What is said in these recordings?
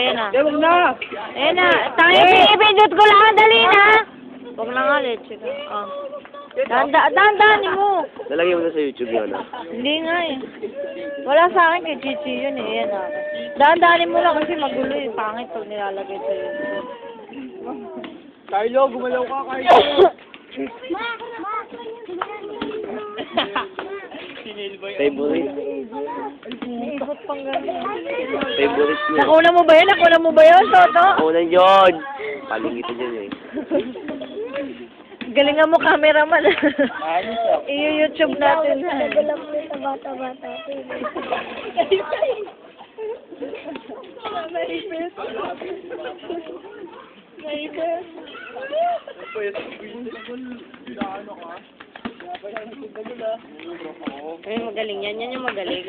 ayan na. Huwag na! Ayan na. Ipindot ko lang. Dali na. Huwag na nga, let's go. Oh. Dahan-dahanin mo. Lalagyan mo na sa YouTube yun, ah. Hindi nga eh. Wala sa akin kay Chichi yun eh. Ayan na. Dahan-dahanin mo lang kasi magulo eh. Pangit pag nilalagay sa YouTube. Carlo, gumalaw ka, Carlo! Favorite. Ikot pang gano'n. Favorite niya. Nakuna mo ba yun? Nakuna mo ba yun, Toto? Una yun. Palingita dyan eh. Galingan mo, cameraman. I-YouTube natin. Nagalang mo sa bata-bata. Naipit. Naipit. Ay, magaling yan. Yan yung magaling.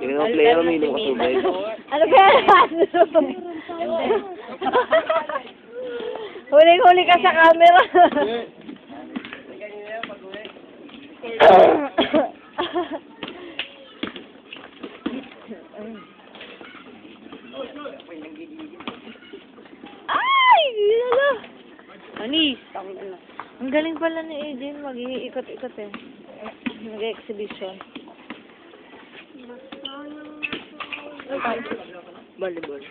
Yung mga player, uminom ka tubig. Ano ba yan? Huling-huli ka sa camera. Ay! Ginala! Anis! Ang galing pala ni Aiden. Mag-iikot-ikot eh. Mag-exhibition. Volleyball.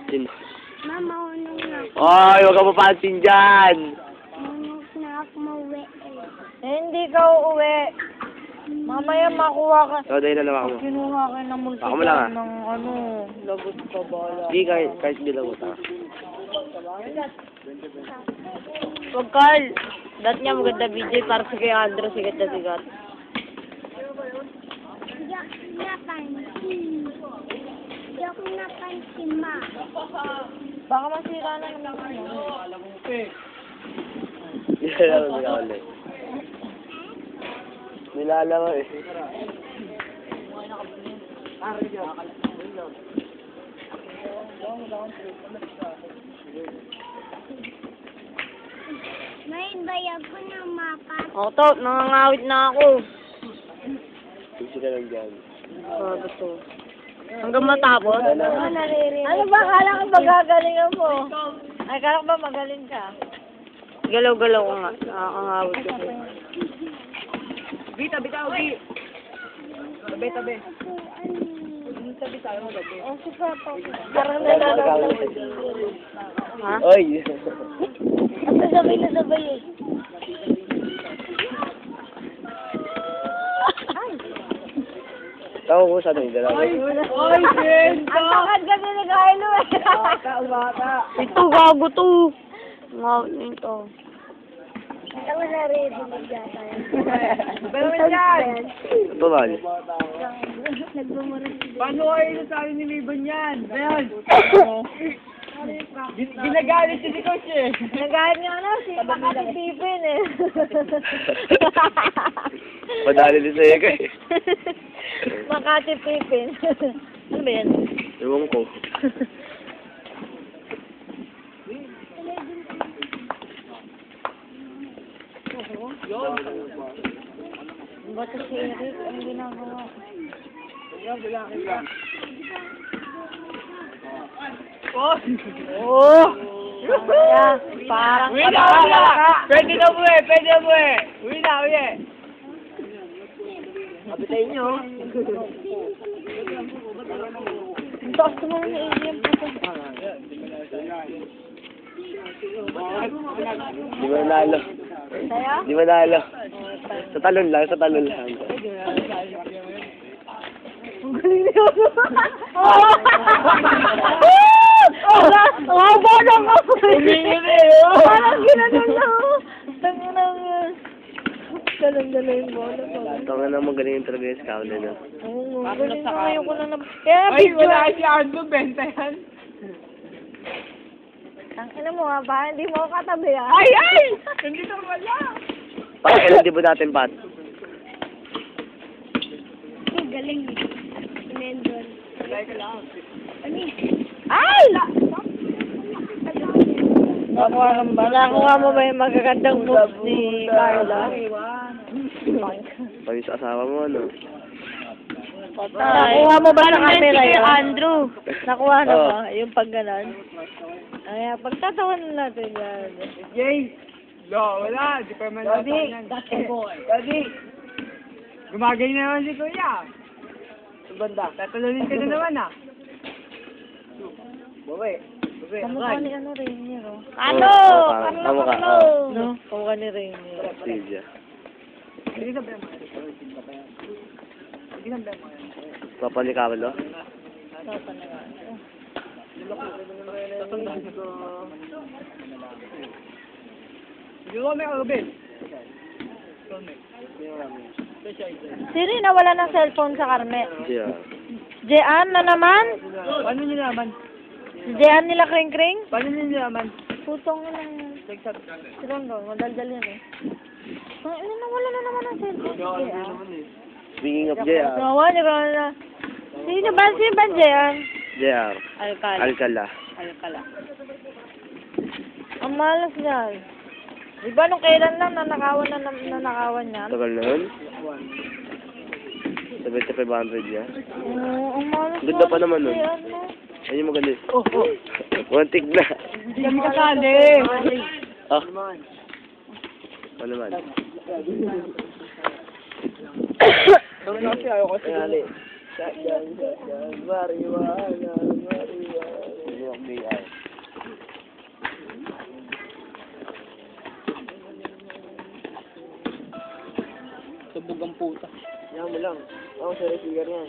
Sino? Mama, unong na. Oy, huwag ka mapansin dyan! Unong na ako mauwi. Hindi ka uuwi. Mamaya makuha ka. So, dahil na naman mo. Kinuha ka ng multi Ako mo lang, ah. ng ano, lagot ka bala. Hindi, kahit bilang mo ta. Wag Carl. Dat niya maganda video para sa kay Andro sigat na sigat. Hindi ako napansin. Hindi ako napansin, ma. Baka masira na naman ano. Nilalaro nila ulit. Nilalaro eh. May bayag ko na mapa. O to, nangangawit na ako. Sige ka lang dyan. Sabi to. Hanggang matapos? Ano naririnig? Ano ba? Kala ko magagalingan mo. Ay, kala ko ba magaling ka? Galaw-galaw ko nga. Nakakangawit ko. Bita, bitaw, Bi! Tabi, tabi. Tabi tayo, tabi. Oh, si Papa. Parang nalalaw. Ha? Oy! Ang sabay na sabay eh. Tawo ko sa atin, dalawa. Oy, Ben! Ang takad kasi ni Carlo eh. Bata! Ito, gago to. Ngawit na ito. Ang naririnig yata yan. Pero yan! Ito lang. Nagmumura si Paano kayo nasabi ni Liban yan? Ayan! Ginagalit si Coach eh! Nagalit nga na si Makati Pipin eh. Padali din sa'yo ka eh. Makati Pipin. Ano ba yan? Ewan ko. Ba't si Eric ang ginagawa? Oh! Kaya, parang Uwi na, uwi na! Pwede na uwi! Pwede na uwi! Uwi na, uwi! Kapitayin nyo. ang taas naman ni Adrian po. Di ba nanalo? Saya? Di ba nanalo? Sa talon lang, sa talon lang. Ang galing niyo. Ang haba ng ako. Parang ginanon na ako. Tangin na nga. Galang-galang yung bola. Ito nga na magaling yung talaga yung scout na. Oo, galing na ngayon ko na Kaya Ay, video. wala si Ardo, benta yan. Ang ina mo nga ba? Hindi mo ako katabi ah. Ay, ay! Hindi ka wala. Parang kailan di ba natin, Pat? galing. Inendon. Ay! Nakuha mo ba yung magagandang moves ni Carla? Pag sa asawa mo, ano? Nakuha mo ba sa camera yun? Andrew. Nakuha na Oo. ba? Yung pag ganon? Ay, pagtatawan natin yan. Jay. No, wala. Di pa man Daddy. Daddy. Gumagay na naman si Kuya. Sa banda. Tatulunin ka na naman ah. Bawi. Bawi. Kamukha ni ano, Rainier, oh. Ano? Kamukha. No? Kamukha ni Rainier. Silja. Hindi na ba yung mga Hindi na ba yung mga Papa ni Carlo. Sapa na nga. Hindi ko may Robin. Si Rina wala ng cellphone sa Carme. Yeah. Jean na naman? Paano nyo naman? Si Jean nila kring-kring? Paano nyo naman? Putong na lang. Sirong daw, madaldal yan eh. Ano na, wala na naman ang cellphone si Jean. Speaking of JR. Nawa, di ba na? Sino ba Jean? JR. Alcala. Alcala. Alcala. Ang malas yan. Di ba nung kailan lang nanakawan niya? Tagal na yun. 7,500 niya. Oo, ang malas Ganda pa naman nun. Si ano? Ayun yung magaling. Wantig na. Hindi kami kasali. Ah. Ano naman? Ano na kasi ayaw kasi. Sabog ang puta. Yan mo lang. Ako sa receiver yan.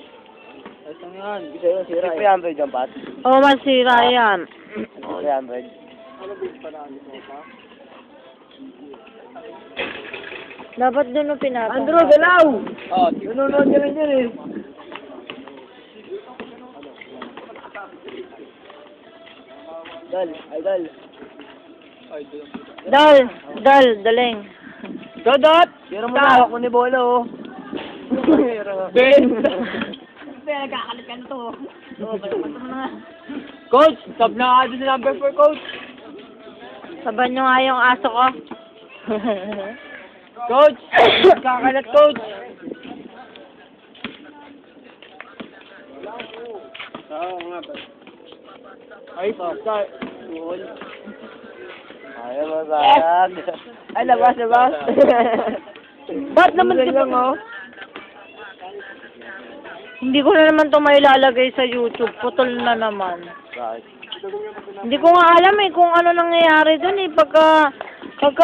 Ayos lang yan. Bisa yun, sira eh. 300 dyan, Pat. Oo, masira yan. 300. Dapat doon mo pinatong. Andrew, galaw! Oo, nanonood ka lang dyan eh. Dal, ay dal. Daling. Dodot! Pero mo na, ako ni Bolo oh. Ben! Nagkakalit ka na to. Coach, sub na ka doon sa number 4, coach. Saban nyo nga yung aso ko. Coach, nagkakalat, coach. Oo nga ba? Ay, start. Ayaw mo, sayang. Ay, labas. Ba't naman ka lang, oh? Hindi ko na naman ito may lalagay sa YouTube. Putol na naman. Bakit? Hindi ko nga alam eh kung ano nangyayari dun eh. Pagka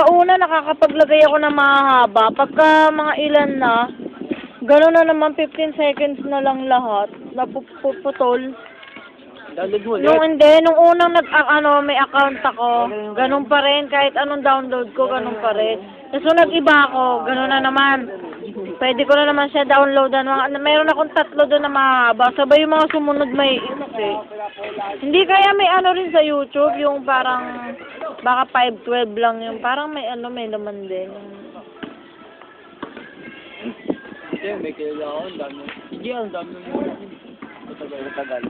una nakakapaglagay ako ng mahaba. Pagka mga ilan na, gano'n na naman 15 seconds na lang lahat. Napuputol. Download mo Nung unang may account ako, ganun pa rin. Kahit anong download ko, ganun pa rin. Tapos nung nag-iba ako, ganun na naman. Pwede ko na naman siya downloadan. Meron akong 3 doon na mahaba. Sabay yung mga sumunod may eh. Hindi kaya may ano rin sa YouTube, yung parang, baka 512 lang yung, parang may may laman din. Hindi, may kilala ako. Ang dami. Hindi, ang dami mo. Matagal.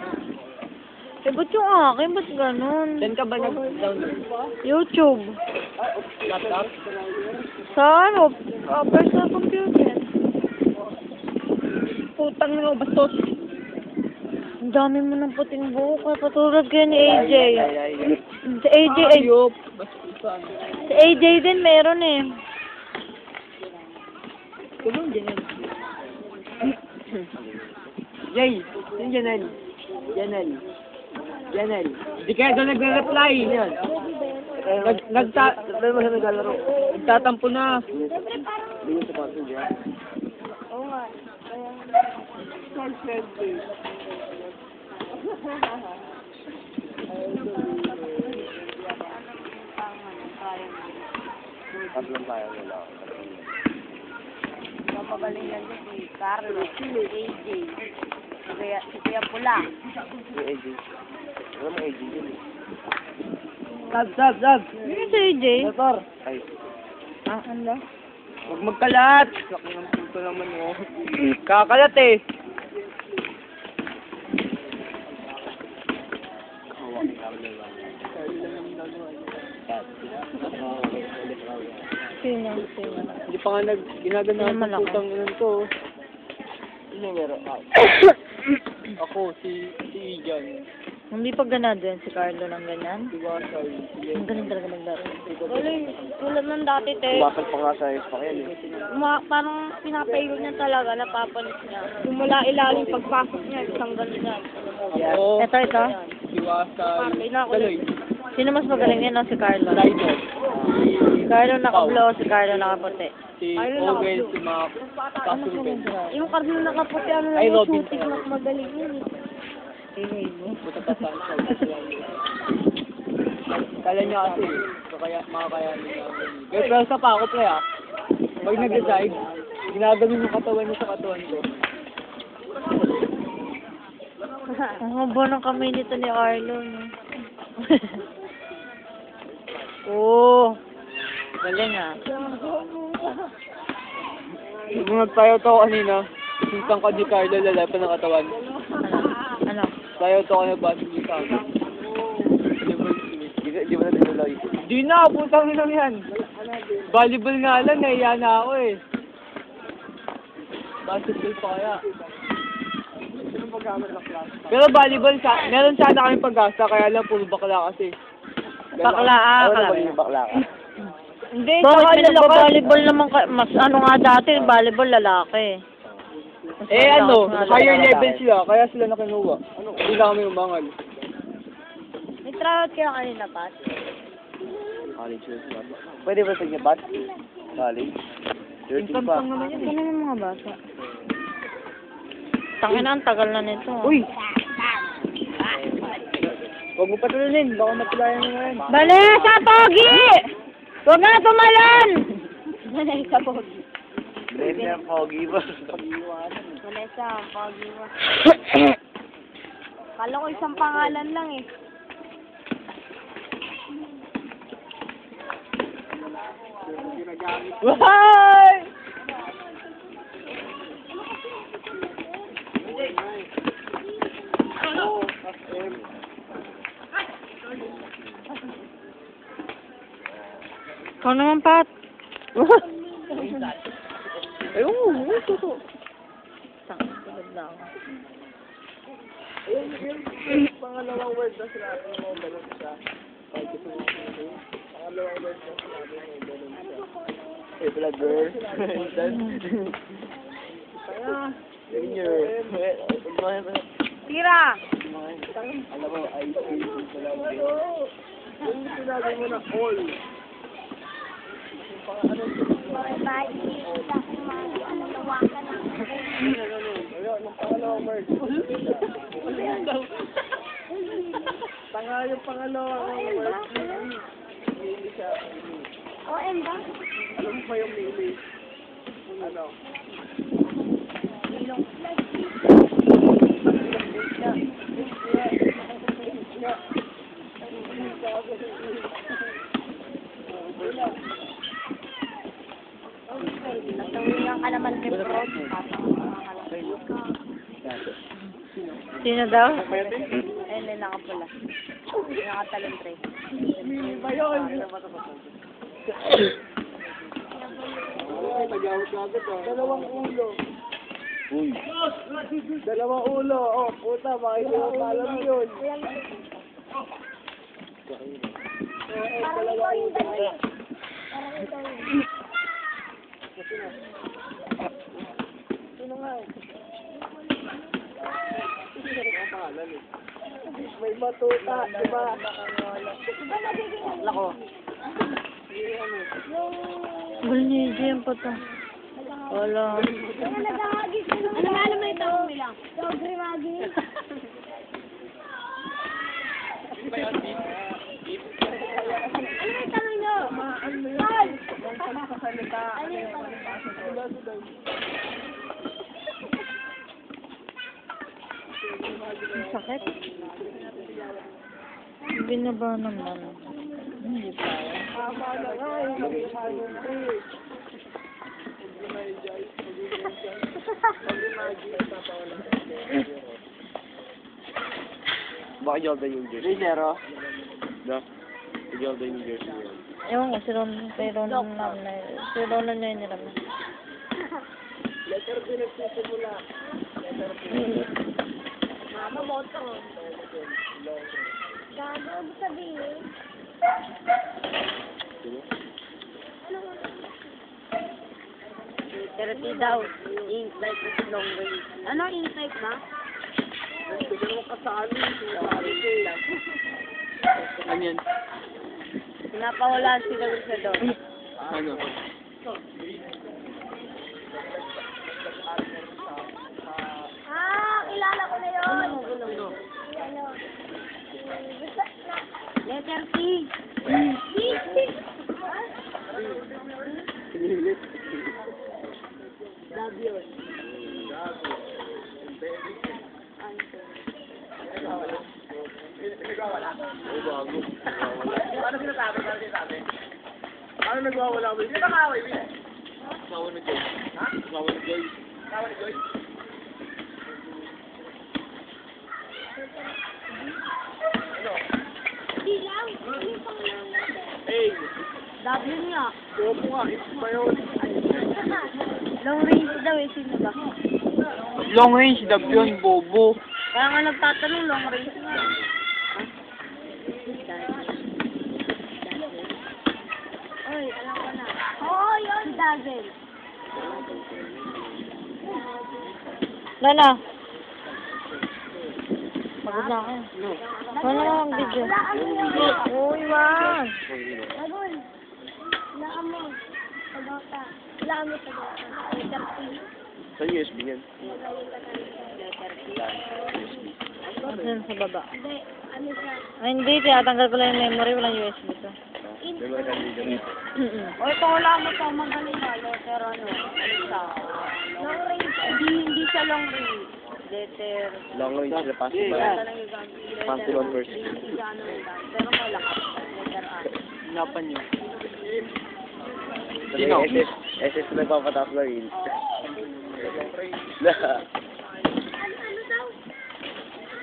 Eh, ba't yung akin? Ba't ganun? Saan ka ba nag-download? YouTube. Laptop? Sa personal computer. Putang na bastos. Ang dami mo ng puting buhok. Patulad kayo ni AJ. Si AJ, Ayop. Bastos. si AJ din meron eh. Tulong dyan. Jay, saan Janel? Janel. Hindi kaya doon nagre-reply. Yan. Nagtatampo na. Bigyan sa parcel dyan. Oo nga. Tatlong tayo nila. Papagaling yan si Carlos, si AJ, si Kuya Pula. Yung AJ. Wala mo AJ yun eh. Sab. Ano si AJ? Motor. Ay. Ano? Huwag magkalat. Laki ng puto naman mo. Kakalat eh. Sino? Hindi pa nga ginaganda Naman ng ako. putang inan ko. Sino yung meron? Ako, si Ijan. Hindi pa ganado yan si Carlo ng ganyan. Iwasay. Ang galing talaga maglaro. Galing. Tulad ng dati, te. Tumatal pa nga sa Espanyol eh. Parang pinapailo niya talaga, napapalit niya. Simula ilalim, pagpasok niya, isang ganun niya. Oo. Ito. Iwasay. na ako. Daloy. Sino mas magaling yan, no? Si Carlo. Rider. Si Carlo naka-blue, si Carlo nakaputi. Si Owen, si Mac. Kasuben. Yung card na nakaputi, ano Ay, lang yung Robin. shooting, mas magaling yun. Buta pa sa Kala niya kasi, makakayanin namin. Pero sa pa ako, pre, pag nag-decide, ginaganon yung katawan niya sa katawan ko. Ang haba ng kamay nito ni Carlo, no? Oo. Galing, ah. Nung nagtayo to ako kanina, sintang ka di Carlo, lalapa ng katawan. Ano? Tayo to ako nagbasa niyo sa akin. Di ba na tinuloy? Di na, putang ina yan. Volleyball nga lang, nahiya na ako eh. Basketball pa kaya. Pero volleyball, meron sana kami pag-asa, kaya lang puro bakla kasi. Bakla, Ano kalaki. ba yung bakla ka? Hindi, Bakit may lalaki. nagpa-volleyball naman mas ano nga dati, volleyball lalaki. Eh ano, Mas higher lalaki. level sila, kaya sila nakinuha. Hindi na kami umangal. May tryout kayo kanina, Pat? College years ba? Pwede ba sa bat? College? 13 pa. Ito na yung mga bata. Tangina, ang tagal na nito. Uy! Huwag mo patulunin, baka matulayan mo ngayon. Bale, sa pogi! Huwag na tumalon! Vanessa, pogi. Dahil na pogi ba? Vanessa, pogi mo. Kala ko isang pangalan lang eh. Why? Ikaw naman, Pat. Ayun, ito. Tangina, tulad na ako. Pangalawang word na sila. Pangalawang siya. Pangalawang word na sila. Eh, vlogger. Junior. Tira! Alam mo, ice cream sa lagi. Yung sinabi mo na all. Mga bagi, nalawakan na. Ayun, yung pangalawang word. Tanga yung pangalawang word. Mili siya. OM ba? Alam mo ba yung mili? Ano? Natawilan ka naman kay Pro. Sino daw? Ayun na nakapula. Nakatalon tre. Ba yun? Dalawang ulo. Uy. Dalawang ulo. Oh, puta, makikita mo alam yun. Parang ikaw yung dali. Parang ikaw yung... Sino nga eh? May matuta, di ba? Diba nagiging... Lako. Galing niya yung GM pa to. Wala. Kaya nagahagis ko ng... Ano mo ito? Sobre magi. Ano yung tanong nyo? Paul! Ano yung tanong? Ang sakit. Binaba naman. Hindi pa. Tama na nga eh. Baka Jordan yung jersey. Rinero. Da. Si Jordan yung jersey niya. Ewan ko, si Ronan na yun niram. Letter din nagsisimula. Mama, moto. Gago, ano sabihin? Therapy daw. Ink like with long range. Ano ink like na? Ano yan? Pinapawalaan sila sa doon. Ano? Kilala ko na yun. Ano? Letter T. Pinilit. W. Paano nagwawala mo? Hindi nakaway, Will. Kawa na Joy. Ha? Kawa na Joy. Kawa na Joy. Di lang. Ano yung pangalan natin? Hey! W nga. Opo nga, ito ba yun? Long range daw eh. Sino ba? Long range, dab yun, bobo. Kaya nga nagtatanong long range nga. Oy, alam ko na. Oo, yun. Dazzle. Lala. Pagod na ako. Wala na ang video. Wala ano yun. Uy, wag. Agol. Wala mo. Pagota. Wala mo pagota. Letter P. Saan USB yan? Letter P. Doon sa baba. Hindi. Ano siya? Ay, hindi. Tinatanggal ko lang yung memory. Walang USB to. Memory card dito. O, ito wala mo pa magaling na. Letter ano? Ano siya? Long range. Hindi siya long range. Letter. Long range na possible. Possible first. Pero malakas. Letter R. Hinapan nyo. Sino? SS na nagpapatap lang yun.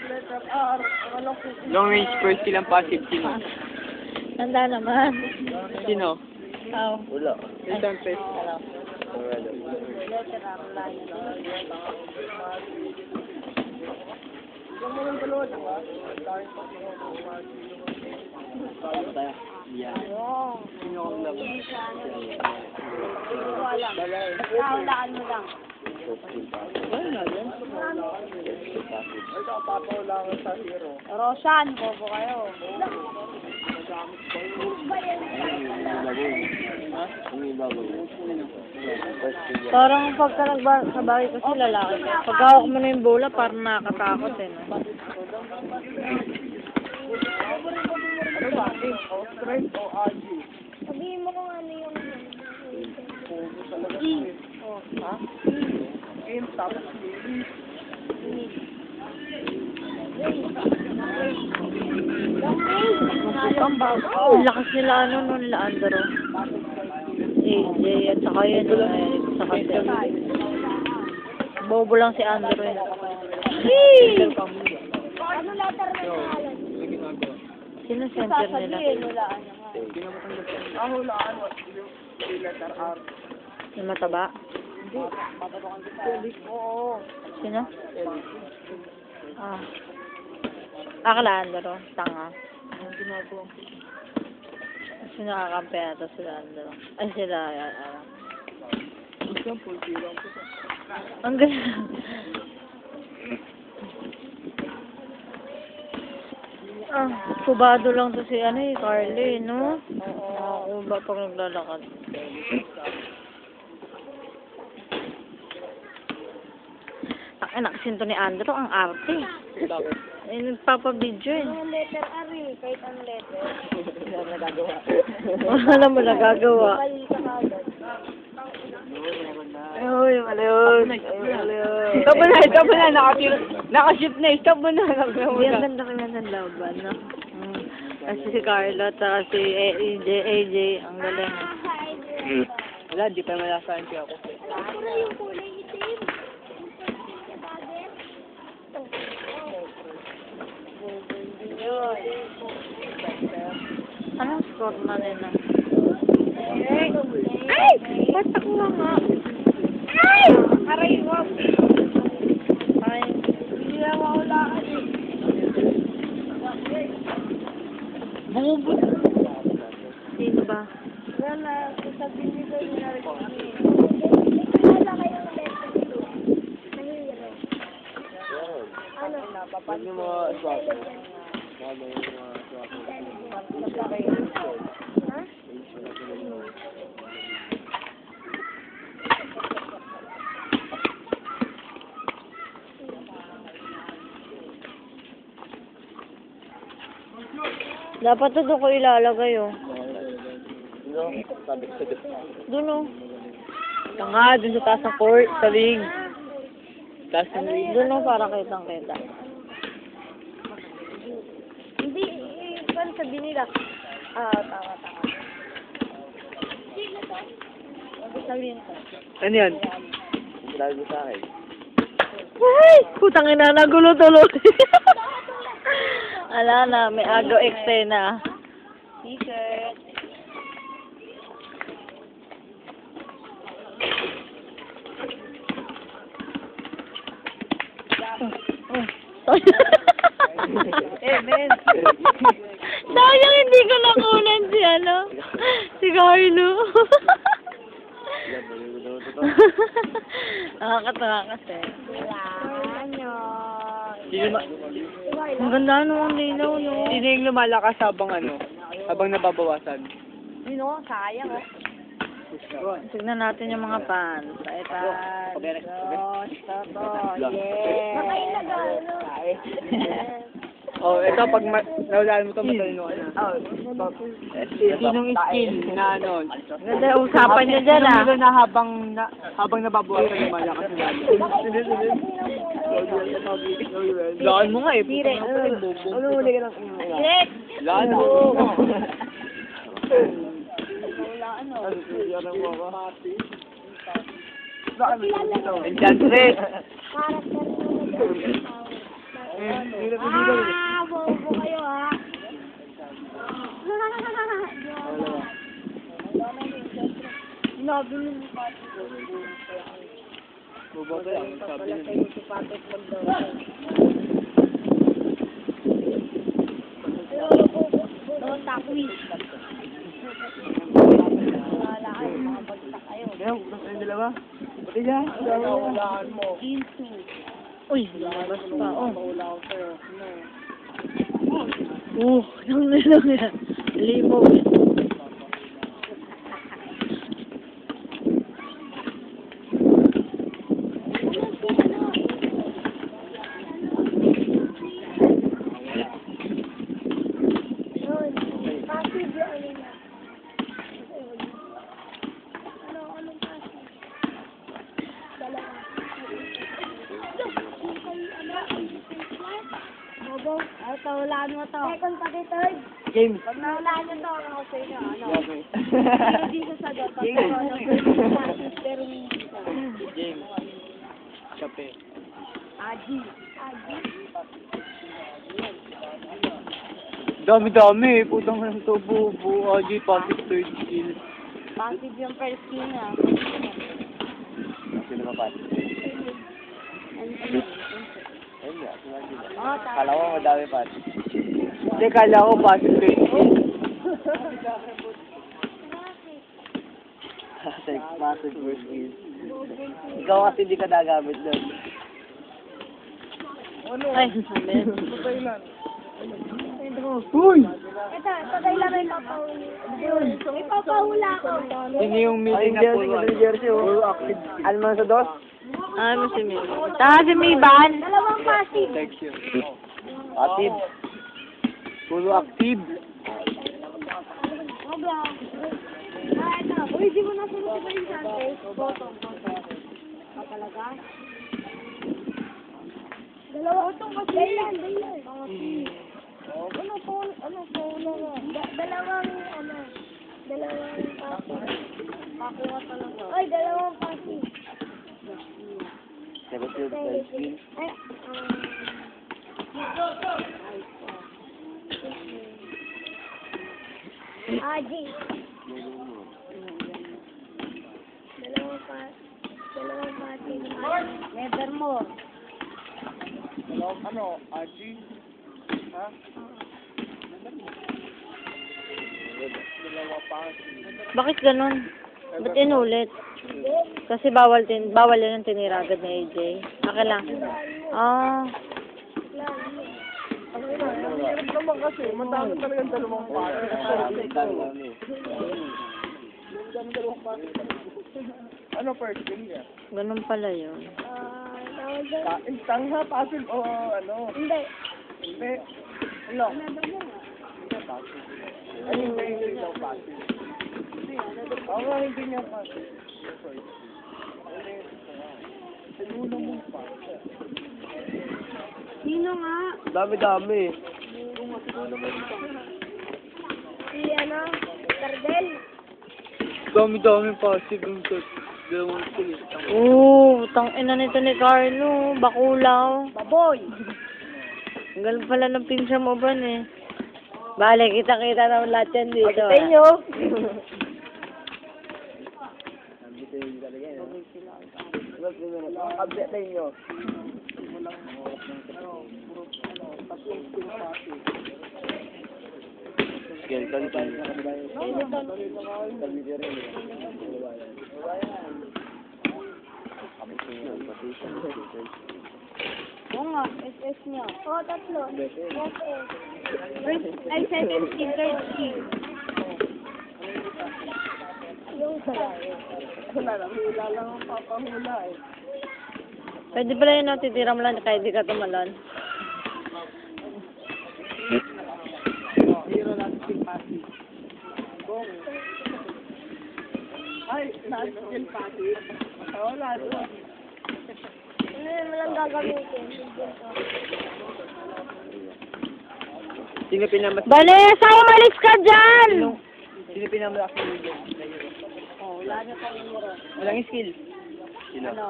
Letter R. Long range first silang passive. Sino? Tanda naman. Sino? Oh. Wala. Isang test. Letter R. Line. Sino ang laban? Hindi siya ano. Hindi ko alam. Nahulaan mo lang. Rosan, bobo kayo. Parang pagka nagsabahay kasi lalaki ka. Pag hawak mo na yung bola, parang nakakatakot eh. No? Ano ba? Strength o RG? Sabihin mo kung ano yung... Ha? Game tapos Ang lakas nila ano no, nila Andro. AJ at saka yun, Eric, saka Seth. Bobo lang si Andro eh. Ano letter na pangalan? Sino center nila? Sasabihin, hulaan na nga. hulaan. Yung letter R. Yung mataba? Oo. Sino? Ah. Akala Andro, tanga. Ang ginagawa ko. Sino kakampi nato sila Andro? Ay sila, Isang pulsi lang po. ang ganda. Ah, kubado lang to si ano eh, Carly, no? Oo, ba pag naglalakad. Ang anak sinto ni Andro, ang arte. Bakit? Eh, nagpapabidyo eh. Yung letter R eh, kahit ang letter. Wala na nagagawa. Wala mo nagagawa. Mali ka kagad. Ay, mali yun. Mali yun. Stop mo na, stop mo na. Nakashoot na, stop mo na. Hindi, ang ganda kaya ng laban, no? Kasi si Carla, at si AJ, ang galing. Wala, di pa malasahan siya ako. Ako na yung kulay itim. Anong score na nila? Ay! Ba't ako nga? Ay! Aray, wag. Bumubot. Sino ba? Wala, sasabihin nito yung narinig. Ano? Pag yung mga swak. Mga swak. Ha? Dapat ito doon ko ilalagay, oh. Ano? Sabi ko sa Doon, oh. Tanga, dun sa taas ng court, sa ring. Taas ng ring. Doon, oh, para kitang-kita. Hindi, paano sabihin nila? Tama. Sabihin ko. Ano yan? Sinabi mo sa akin. Ay! Putang ina, nagulo tuloy. Ala na, may agaw eksena. T-shirt. Men. Sayang hindi ko nakunan si si Carlo. Nakakatawa kasi. Ano? Ang ganda no, ang linaw no. Sino yung lumalakas habang habang nababawasan? Sino? Sayang oh. Tignan natin yung mga pants. Itan. Dos, toto. Yeah. Nakailagay. Oh, ito pag nawalaan mo ito, matalino ka na. Sinong skill na Ganda yung usapan niya dyan ah. Sino na habang nababawasan yung malakas na Laan mo nga eh. Direk. Ano huli ka lang? Direk. Laan mo. Enchantress. Bobo kayo ha. Sinabi mo ba? Bobo ka lang. Sabi niya. Don't takwi. Wala kayo, makabagsak kayo. Kaya, gusto yung dalawa? Pati dyan. Walaan mo. Into. Uy, labas pa. Oh. Nang nilang yan. Limog. Bobo, ito, hulaan mo to. Second pati third. James. Pag nahulaan nyo to, ako sa inyo, ano? Okay. Pero di sa sagot. Pag pero James. Chape. Aji. Dami. Putang ng to, bubu. Aji, passive third skill. Passive yung first skill niya. Sino ba pati? Ayun nga, sinabi na. Oo, tama. Kala ko madami pati. Hindi, kala ko passive third skill. Massive first skill. Ikaw kasi hindi ka nagamit doon. Ay, amen. Uy! Ito, kailangan ipapahuli. Ipapahula ko. Sino yung meeting na puro active? Alman sa dos? Ano si May? Si Mayban. Dalawang passive. Section. Active. Puro active. Obra. Ito. Uy, di mo nasunod si Brisante. Bottom. Talaga? Dalawa. Bottom kasi. Daylan. Ano po na? Dalawang passive. Pakuha talaga. Ay, dalawang passive. Never feel first skill. Aji. Dalawang passive. Nevermore. Aji? Ha? Bakit ganun? Ba't inulit? Kasi bawal yan ang tinira agad ni AJ. Akin lang. Ah. naman kasi, madami talagang dalawang Ano first game niya? Ganun pala yun. Instant ha, puzzle o ano? Hindi. Hindi. Ano? Ano yung hindi daw puzzle? Oo nga, hindi niya puzzle. Siguro mong puzzle. Sino nga? Dami-dami. Si ano? Cardel. Dami-dami puzzle yung dalawang kulit. Oo, tang-ina nito ni Carlo. Bakulaw. Baboy. Ang galing pala ng pinsa mo ba eh. Bale, kita-kita naman lahat yan dito. Pagkitain nyo. Pagkitain nyo. Oo nga, SS niya. Oo, tatlo. Ay, second skill, third skill. Yung Wala lang, hula lang ang papahula eh. Pwede pala yun, no? Titira mo lang kaya di ka tumalon. Hero lang skill passive. Bong. Ay, last skill passive. Wala to. ano mo lang gagamitin. Sino pinamas? Vanessa, umalis ka dyan! Sino pinamalakas mo dyan? Oh, wala na pang numero. Walang skill. Sino? Ano?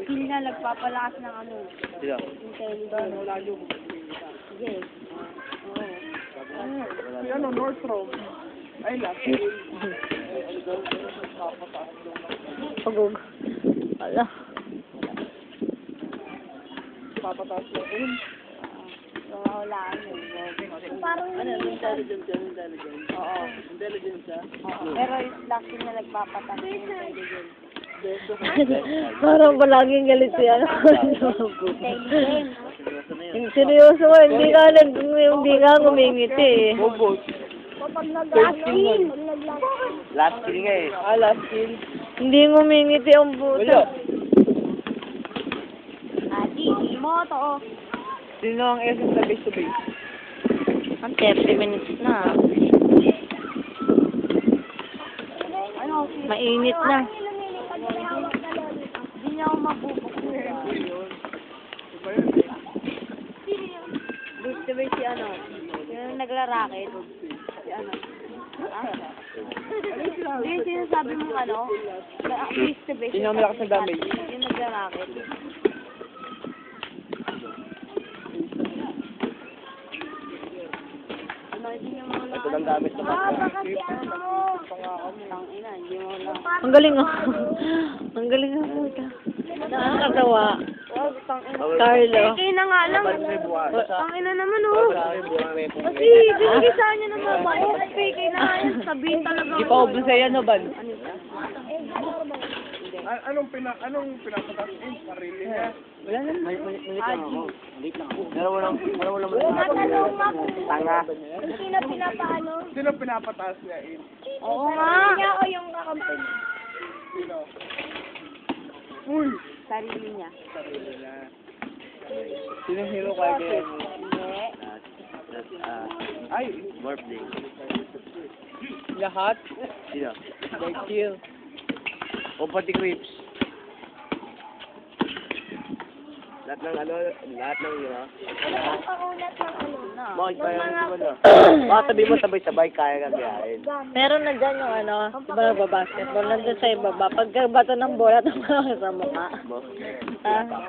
Skill na nagpapalakas ng ano. Sino? Intelligence. Wala yung... Sige. Oo. Si ano, Nordstrom. Ay, last Pagog. Ala. papataas lang yun. Walaan yun. Parang Intelligence yan, intelligence. Oo. Intelligence siya. Oo. Pero yung laki na nagpapatak ng intelligence. Parang palaging galit si ano. Intelligence. Seryoso ko, hindi ka ngumingiti eh. Bobos. Kapag nag-last skill. Last skill nga eh. Ah, last skill. Hindi ngumingiti ang Wala. puta. Adi, hindi mo to. Sino ang essence na base to base? Ang 30 minutes na. Ano? Mainit na. Hindi niya ako mabubuksan. Base to base si ano? Yung nagla-racket. Si ano? Hindi, sinasabi mo ano? Base to base. Sino ang malakas na damage? Yung nagla-racket. Ano, hindi niya mo Ito lang gamit sa baka si ano? Tangina, hindi mo lang. Ang galing oh. Ang galing ang puta. Nakakatawa. Carlo. Kaya na nga lang. Tangina naman oh. Kasi binigisahan niya naman ba? Kaya na nga yan. Sabihin talaga. Di pa ubus sa'yo, ano ba? Anong pinapataas yung sarili niya? Wala lang. Malit lang ako. Malit lang ako. Dalawa lang Natanong nga kung Tanga. sino pinapaano. Sino pinapataas niya in? Oo nga. Niya o yung kakampi. Sino? Uy! Sarili niya. Sarili niya. Sinong hero kaya kaya mo? Hindi. Ay! Birthday. Lahat? Sino? Like kill. O pati creeps. Lahat ng hero. Ang paulat ng ano na. Bakit kaya mo na? Baka sabi mo sabay-sabay kaya kang gayahin. Meron na dyan yung ano, diba nagbabasketball, nandun sa ibaba. Pagka bato ng bola, tamaan sa mukha. Ah.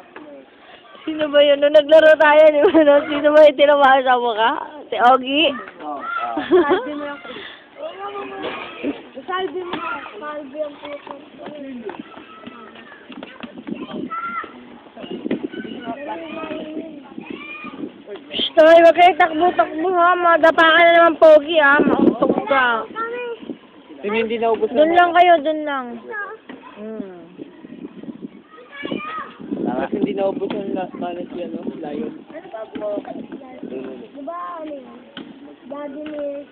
Sino ba yun? Nung naglaro tayo, di ba? No? Sino ba yung tinamaan sa mukha? Si Ogie? Salve mo yung Salve mo. Salve ang puso. Shh, wag kayo takbo-takbo ha. Madapa ka na naman, Pogi ha. Mausok ka. Yung hindi naubos Doon lang kayo, doon lang. Hmm. Tama. Hindi naubos yung manas yan, no? Lion. Diba ano yun? Daddy Milk.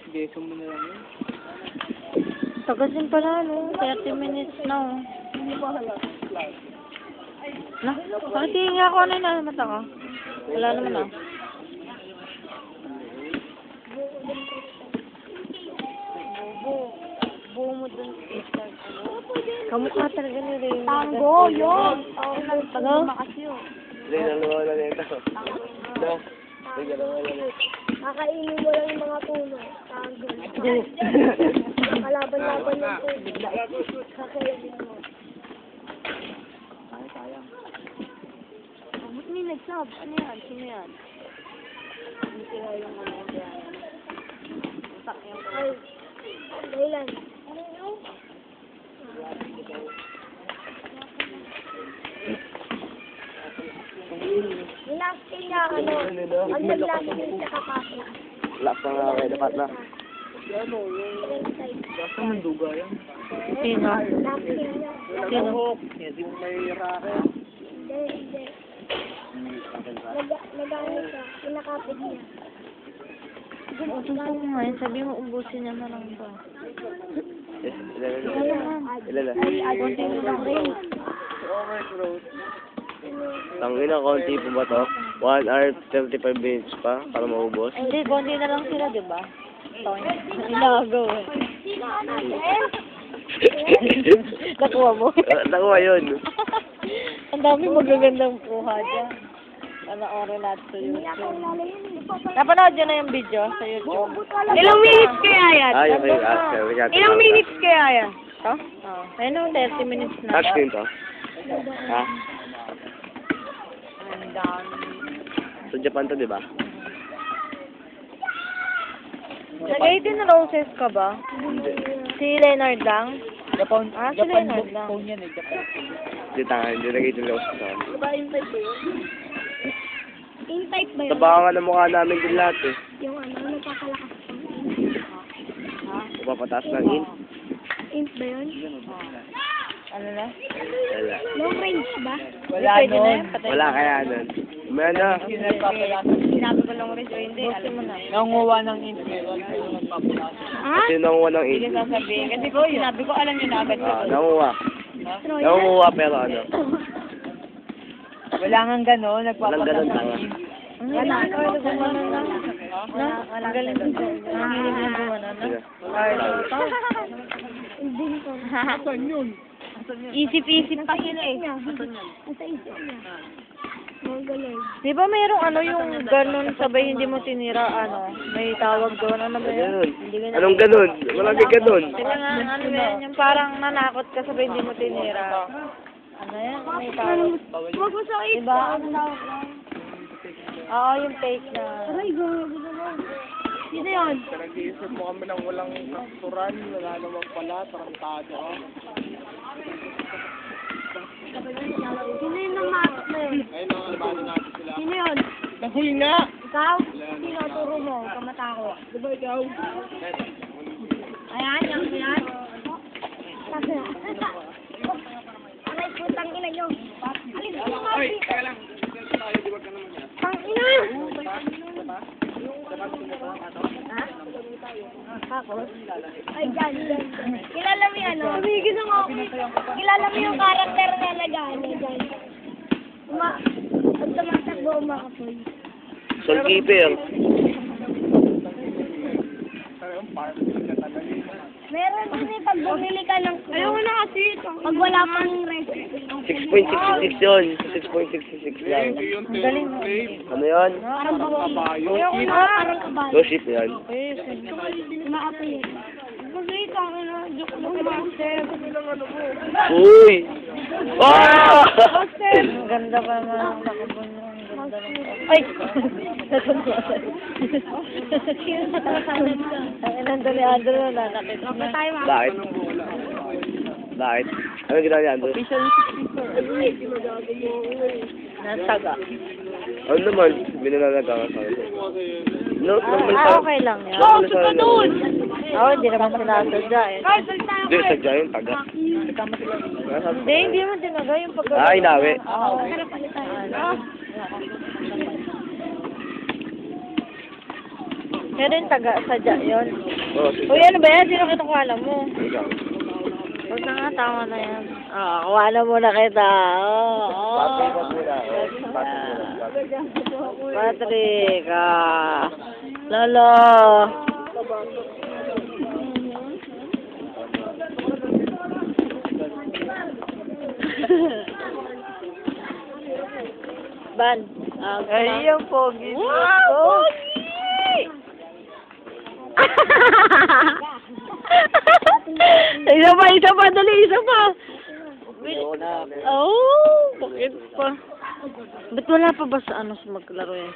Sige, sumo na lang yun. Tagasin pala, no? 30 minutes na, oh. Hindi pa halata. Na, bakit hihinga ako ano na mata ko? Wala naman, ah. Buo mo dun. Kamukha talaga ni Ray. Tango, yun. Tango makasyo. Hindi, dalawa lang ito. No? Hindi, dalawa lang ito. Kakainin mo lang yung mga puno. Tango. Kalaban-laban ng puno. Kakainin mo. Ba't may nag-sub? Ano yan? Sino yan? Hindi sila yung ano yan. Ay, Daylan. Ano yun? Yung last day niya, ano, ang nag-last day siya kakapit. Wala pa nga kayo, dapat na. Basta manduga yan. Sino? Last day niya. Sino? Hindi mo may racket. Hindi. Nag-ano siya, pinakapit niya. Utusan mo nga yun. Sabi mo, ubusin niya na lang ba? Ilala. Konti mo lang rin. Tangina, konti po ba to? 1 hour, 35 minutes pa para maubos. Hindi, konti na lang sila, di ba? Inagaw eh. Sino ano, eh? Nakuha mo? Nakuha yun. Ang dami magagandang kuha dyan. Panoorin natin sa Hindi ako YouTube. kilala yun. Hindi pa pa. Napanood nyo na yung video sa YouTube? Ilang minutes kaya yan? Ah, yung kayo ask. Ilang minutes kaya yan? Ito? Oo. Ayun o, 30 minutes na. Touch din to. Ha? Ang dami. Sa Japan to, di ba? Nag-18 roses ka ba? Hindi. Si Leonard lang? Japan, Ah, si Japan Leonard lang. phone yan eh, Japan. Hindi tanga, hindi nag-ituloy ako sa Diba in-type ba yun? In-type ba yun? Tabangan nga ng mukha namin din lahat eh. Yung ano, nagkakalakas pa. Papataas ng in. Int ba yun? Ano na? Wala. Long range ba? Wala Pwede na nun. yun, patay. Wala kaya nun. May ano? Yung nagpapalasa. Sinabi ko lang rin o hindi, alam mo na. Nangunguha ng internet. Yung nagpapalasa. Ha? Kasi nanguha ng in. Hindi ko sasabihin. Kasi ko, sinabi ko, alam nyo na agad ko. Nanguha. Troy, Nanguha pero ano. Wala nga gano'n, Walang nagpapalasa. ganun tanga. Wala. Gumano na. Na? Ang galing ko. Ang hilig na gumano na. Hindi ko. Saan yun? Isip-isip pa sila eh. Nasa isip niya. Mga galing. Di ba mayroong ano yung ganun sabay hindi mo tinira, ano? May tawag doon. Ano ba yun? Ganun. Hindi ko na- Anong ganun? Marami ganun. Sila nga, ano ba yan? Yung parang nanakot ka sabay hindi mo tinira. Ano yan? May tawag. Huwag mo sa isip. Diba? Ano tawag lang? Oo, yung fake na. Aray, gago naman. Sino yun? Nag-iisip mo kami ng walang kakturan, wala naman pala, tarantado. Sino yun ng mask na yun? Ayun ang alabali natin sila. Sino yun? Nahuli nga! Ikaw? Sino? Turo mo. Huwag ka matakot. Diba ikaw? Ayan, yan. Kasi na. Aray, putang ina nyo. Alis mo mga Ay, teka lang. Tang ina! Ha? Ako? Ay, dyan. Kilala mo yan, no? Tumigil na nga ako. Kilala mo yung karakter na nag-ano dyan. Pag tumatakbo, umakapoy. Soul Keeper. Meron din eh, pag bumili ka ng... Ayaw na kasi ito. Pag wala pang recipe. 6.66 yun. 6.66 lang. Ang galing mo. Ano yun? Parang babae. Ayaw Ayaw na. Parang kabayo. Low ship yan. Umakapoy. Kasi ito, joke lang master. Uy! Oh! Ang ganda pa naman. Nakabon mo. Ang ganda ng... Ay! Ang inando ni Andrew na nanakit na. Tayo mga. Bakit? Bakit? Ano ginawa ni Andrew? Nasaga. Ano naman? Binananaga ka sa akin. No, normal Ah, sa... okay lang yan. Normal sa doon! Oo, hindi naman sinasadya eh. Hindi, sadya yun, taga. Hindi naman tinaga yung pag... Ay, nawi. Oo. Pero yung taga, sadya yun. Oo, Uy, ano ba yan? Sino kinukuha mo? Ikaw. Huwag na nga, tama na yan. Kuha na muna kita. Patrick, wag muna. Patrick, Lolo. Ban. Ay, yung pogi. Wow, pogi! isa pa, dali, isa pa. Oh, bakit pa? Ba't wala pa ba sa ano sa maglaro yan?